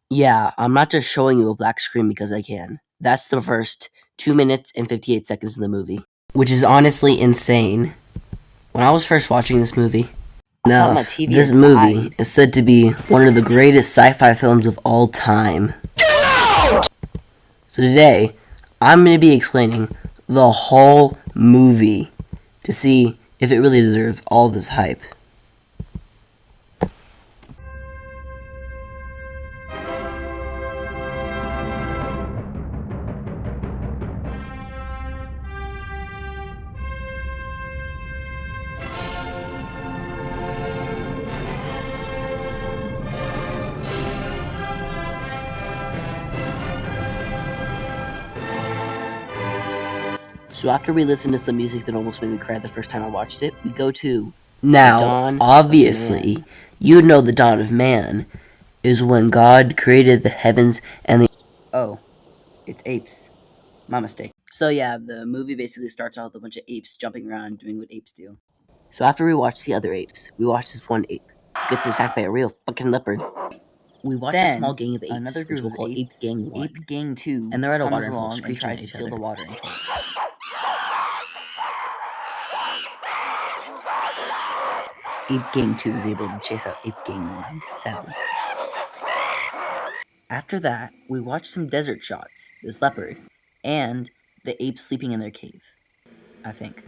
Yeah, I'm not just showing you a black screen because I can. That's the first 2 minutes and 58 seconds of the movie, which is honestly insane. When I was first watching this movie, this movie is said to be one of the greatest sci-fi films of all time. So today, I'm going to be explaining the whole movie to see if it really deserves all this hype. So after we listened to some music that almost made me cry the first time I watched it, we go to now, obviously, you know the dawn of man is when God created the heavens and the... Oh, it's apes. My mistake. So yeah, the movie basically starts out with a bunch of apes jumping around doing what apes do. So after we watch the other apes, we watch this one ape gets attacked by a real fucking leopard. We watch a small gang of apes, which we'll call Ape Gang 1. Ape Gang 2 and they're at a water hole screeching at each other. The water Ape Gang 2 is able to chase out Ape Gang 1, sadly. After that, we watch some desert shots, this leopard, and the apes sleeping in their cave, I think.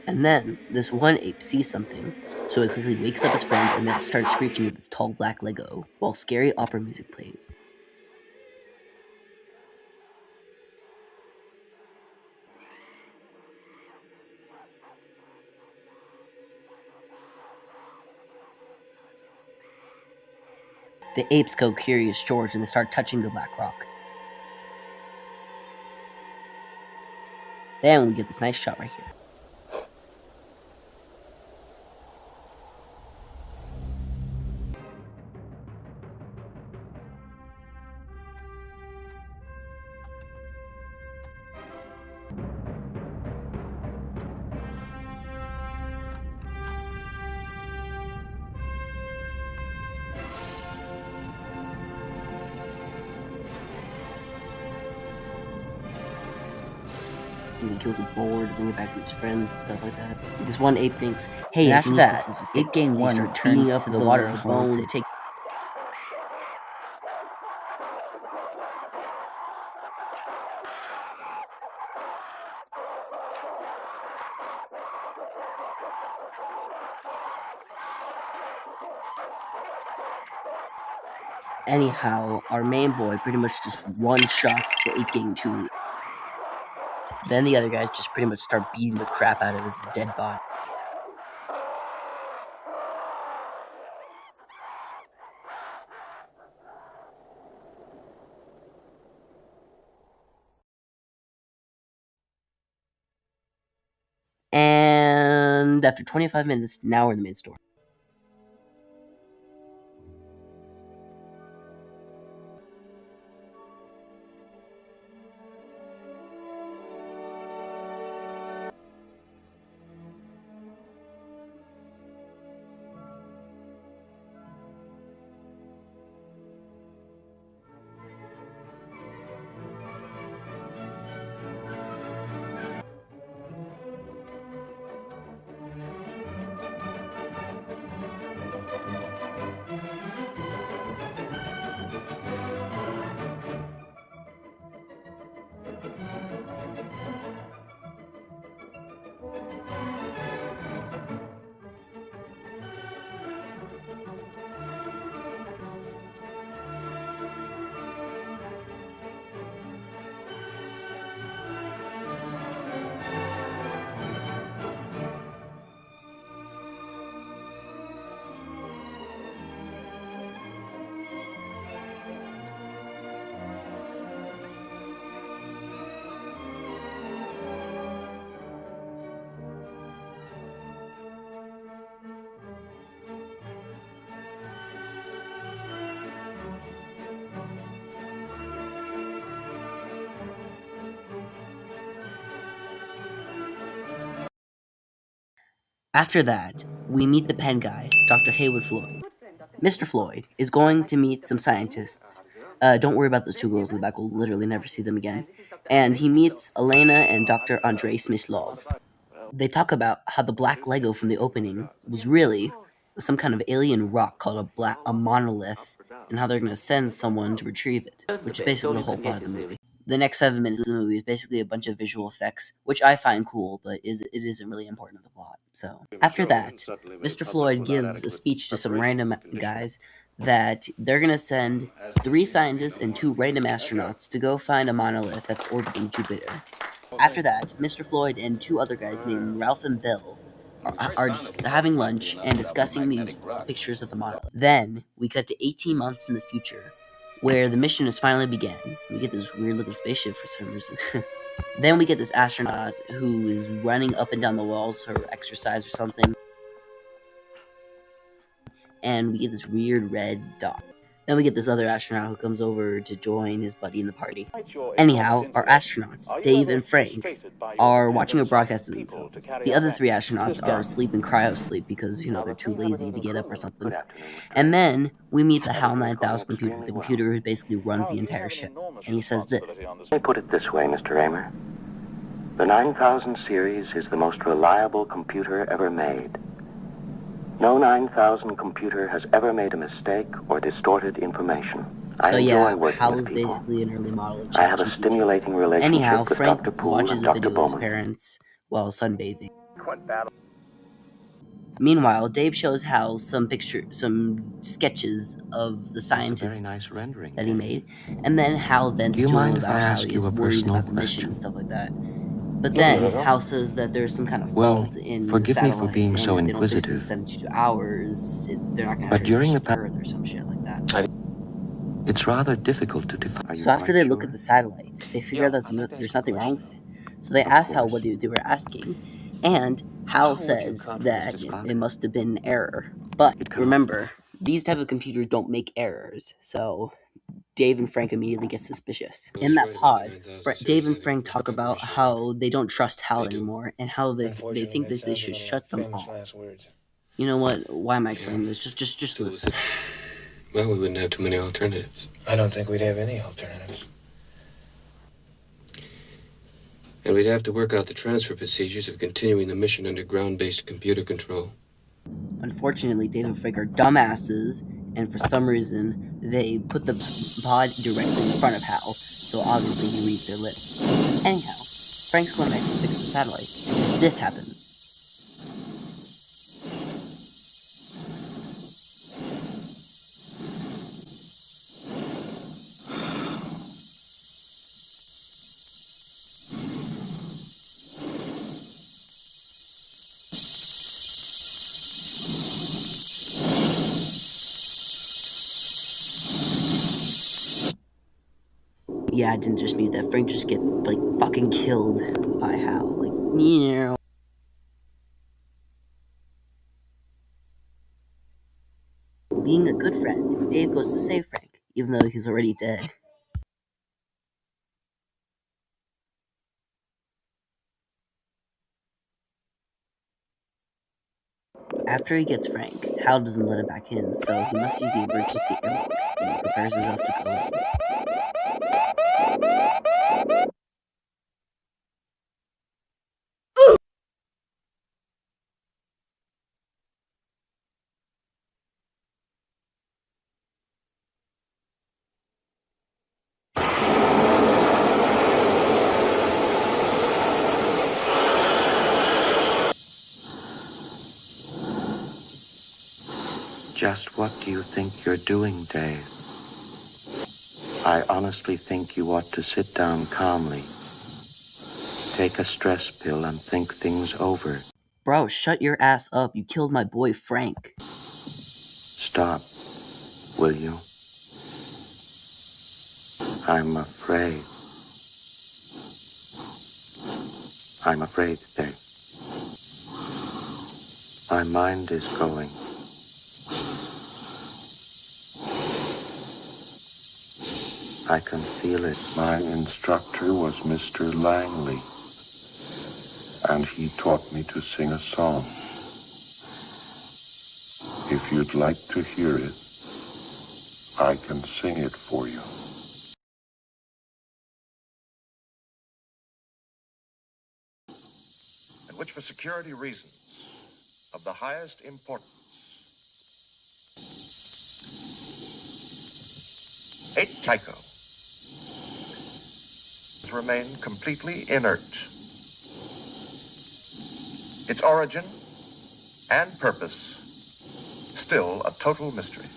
And then, this one ape sees something, so it quickly wakes up his friends and then starts screeching with its tall black Lego, while scary opera music plays. The apes go Curious George and they start touching the black rock. Then we get this nice shot right here. And he kills a boar to bring it back to his friends, stuff like that. This one ape thinks, hey, after that, Ape Gang 1 returns up to the water hole to take... Anyhow, our main boy pretty much just one-shots the Ape Gang 2. Then the other guys just pretty much start beating the crap out of his dead body. And after 25 minutes, now we're in the main story. After that, we meet the pen guy, Dr. Haywood Floyd. Mr. Floyd is going to meet some scientists. Don't worry about those two girls in the back. We'll literally never see them again. And he meets Elena and Dr. Andrei Smyslov. They talk about how the black Lego from the opening was really some kind of alien rock called a monolith, and how they're going to send someone to retrieve it, which is basically the whole plot of the movie. The next 7 minutes of the movie is basically a bunch of visual effects, which I find cool, but it isn't really important to the plot. So after that, Mr. Floyd gives a speech to some random guys that they're going to send 3 scientists and 2 random astronauts to go find a monolith that's orbiting Jupiter. After that, Mr. Floyd and 2 other guys named Ralph and Bill are having lunch and discussing these pictures of the monolith. Then we cut to 18 months in the future, where the mission has finally began. We get this weird looking spaceship for some reason. Then we get this astronaut who is running up and down the walls for exercise or something. And we get this weird red dot. Then we get this other astronaut who comes over to join his buddy in the party. Anyhow, our astronauts, Dave and Frank, are watching a broadcast of themselves. The other 3 astronauts are asleep in cryo-sleep because, they're too lazy to get up or something. And then we meet the HAL 9000 computer, the computer who basically runs the entire ship. And he says this. Let me put it this way, Mr. Raymer. The 9000 series is the most reliable computer ever made. No 9000 computer has ever made a mistake or distorted information. I enjoy working HAL with is people. basically an early model of I have a ChatGPT. stimulating relationship Anyhow, with Frank Dr. Poole watches and a Dr. video of his Bowman. parents while sunbathing. Meanwhile, Dave shows Hal some sketches of the scientists nice rendering, that he made, and then Hal vents to him about how he has a worries personal about the mission question? and stuff like that. But then Hal says that there's some kind of fault in the forgive me satellite, for being and so if they don't fix it in inquisitive. 72 hours, they're not going to But during transmission the to Earth or some shit like that. It's rather difficult to define. So after they look at the satellite, they figure out that there's nothing wrong with it. So they ask Hal what they were asking, and Hal says that it must have been an error. But remember, these type of computers don't make errors, so Dave and Frank immediately get suspicious. In that pod, Dave and Frank talk about how they don't trust Hal anymore, and how they think that they should shut them off. You know what? Why am I explaining this? Just listen. Well, we wouldn't have too many alternatives. I don't think we'd have any alternatives. And we'd have to work out the transfer procedures of continuing the mission under ground-based computer control. Unfortunately, Dave and Frank are dumbasses, and for some reason, they put the pod directly in front of Hal, so obviously he reads their lips. Anyhow, Frank's going to fix the satellite. This happens. Yeah, I didn't just mean that. Frank just get, fucking killed by Hal. Yeah. Being a good friend, Dave goes to save Frank, even though he's already dead. After he gets Frank, Hal doesn't let him back in, so he must use the emergency airlock, and he prepares himself to go in. Just what do you think you're doing, Dave? I honestly think you ought to sit down calmly. Take a stress pill and think things over. Bro, shut your ass up. You killed my boy Frank. Stop, will you? I'm afraid. I'm afraid, Dave. My mind is going. I can feel it. My instructor was Mr. Langley, and he taught me to sing a song. If you'd like to hear it, I can sing it for you. And which for security reasons of the highest importance, 8 Tycho has remained completely inert. Its origin and purpose still a total mystery.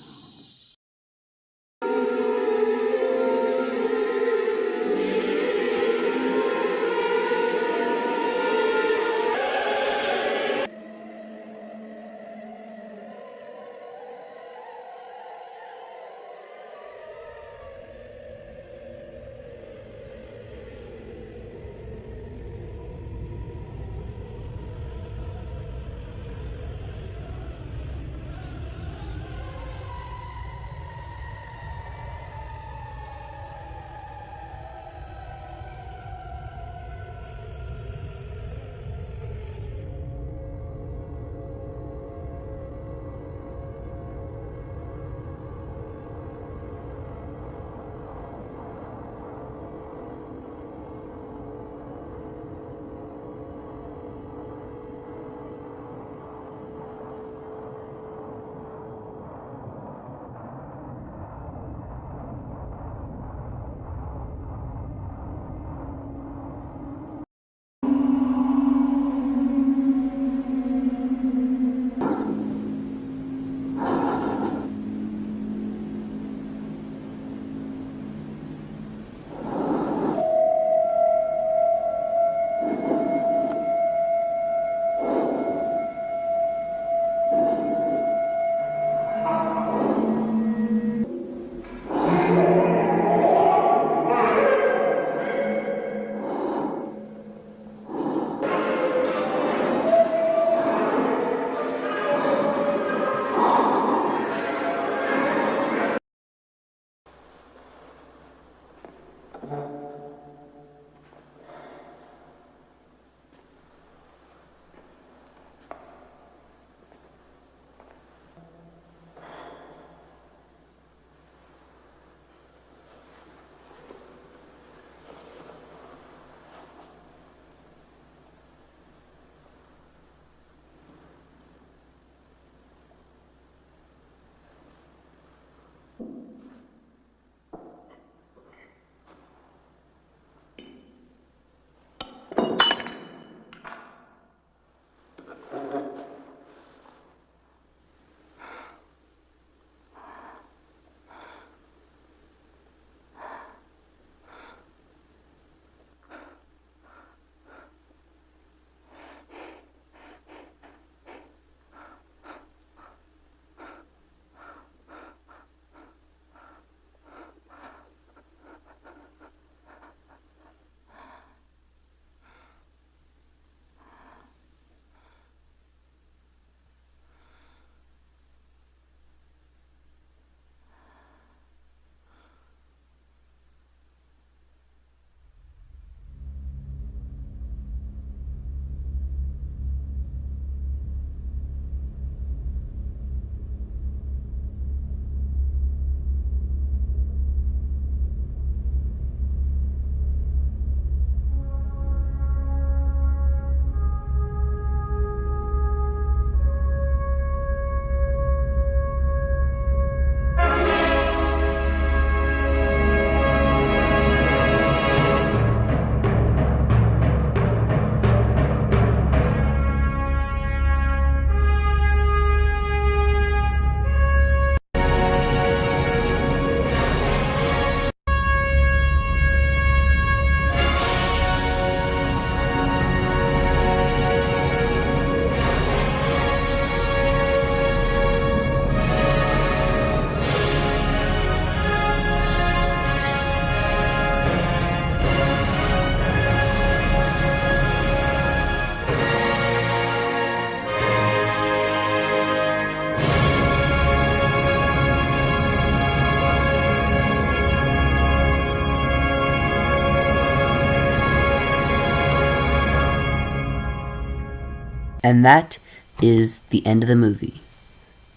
And that is the end of the movie.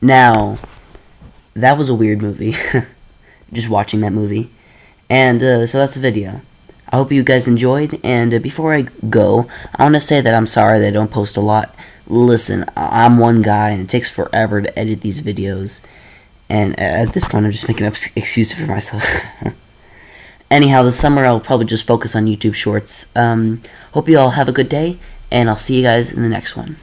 Now, that was a weird movie. just watching that movie. And so that's the video. I hope you guys enjoyed, and before I go, I want to say that I'm sorry that I don't post a lot. Listen, I'm one guy, and it takes forever to edit these videos, and at this point I'm just making up excuses for myself. Anyhow, this summer I'll probably just focus on YouTube Shorts. Hope you all have a good day, and I'll see you guys in the next one.